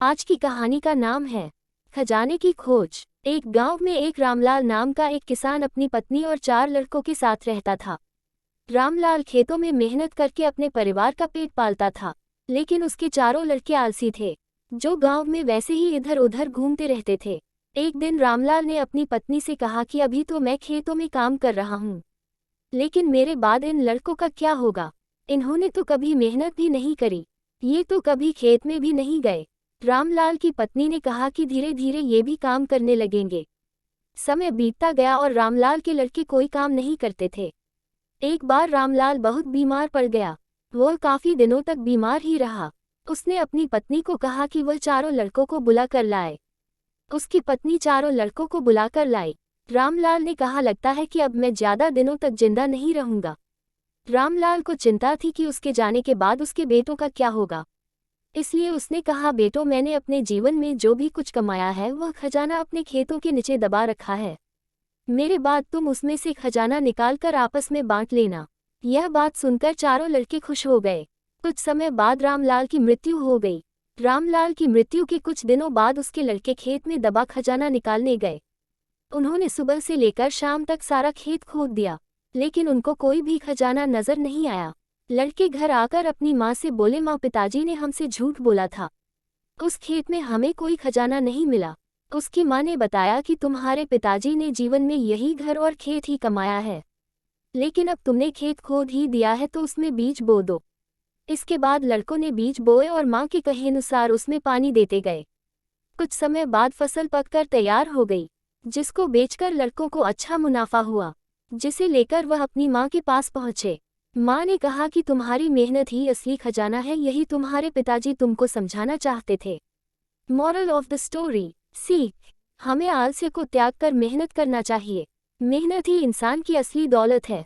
आज की कहानी का नाम है खजाने की खोज। एक गांव में एक रामलाल नाम का एक किसान अपनी पत्नी और 4 लड़कों के साथ रहता था। रामलाल खेतों में मेहनत करके अपने परिवार का पेट पालता था, लेकिन उसके चारों लड़के आलसी थे, जो गांव में वैसे ही इधर उधर घूमते रहते थे। एक दिन रामलाल ने अपनी पत्नी से कहा कि अभी तो मैं खेतों में काम कर रहा हूँ, लेकिन मेरे बाद इन लड़कों का क्या होगा? इन्होंने तो कभी मेहनत भी नहीं करी, ये तो कभी खेत में भी नहीं गए। रामलाल की पत्नी ने कहा कि धीरे धीरे ये भी काम करने लगेंगे। समय बीतता गया और रामलाल के लड़के कोई काम नहीं करते थे। एक बार रामलाल बहुत बीमार पड़ गया। वह काफी दिनों तक बीमार ही रहा। उसने अपनी पत्नी को कहा कि वह चारों लड़कों को बुला कर लाए। उसकी पत्नी चारों लड़कों को बुलाकर लाई। रामलाल ने कहा, लगता है कि अब मैं ज्यादा दिनों तक जिंदा नहीं रहूंगा। रामलाल को चिंता थी कि उसके जाने के बाद उसके बेटों का क्या होगा। इसलिए उसने कहा, बेटो, मैंने अपने जीवन में जो भी कुछ कमाया है वह खजाना अपने खेतों के नीचे दबा रखा है। मेरे बाद तुम उसमें से खजाना निकालकर आपस में बांट लेना। यह बात सुनकर चारों लड़के खुश हो गए। कुछ समय बाद रामलाल की मृत्यु हो गई। रामलाल की मृत्यु के कुछ दिनों बाद उसके लड़के खेत में दबा खजाना निकालने गए। उन्होंने सुबह से लेकर शाम तक सारा खेत खोद दिया, लेकिन उनको कोई भी खजाना नजर नहीं आया। लड़के घर आकर अपनी माँ से बोले, माँ, पिताजी ने हमसे झूठ बोला था, उस खेत में हमें कोई खजाना नहीं मिला। उसकी माँ ने बताया कि तुम्हारे पिताजी ने जीवन में यही घर और खेत ही कमाया है, लेकिन अब तुमने खेत खोद ही दिया है तो उसमें बीज बो दो। इसके बाद लड़कों ने बीज बोए और माँ के कहे अनुसार उसमें पानी देते गए। कुछ समय बाद फसल पककर तैयार हो गई, जिसको बेचकर लड़कों को अच्छा मुनाफा हुआ, जिसे लेकर वह अपनी माँ के पास पहुँचे। माँ ने कहा कि तुम्हारी मेहनत ही असली खजाना है, यही तुम्हारे पिताजी तुमको समझाना चाहते थे। मॉरल ऑफ द स्टोरी, सीख, हमें आलस्य को त्याग कर मेहनत करना चाहिए। मेहनत ही इंसान की असली दौलत है।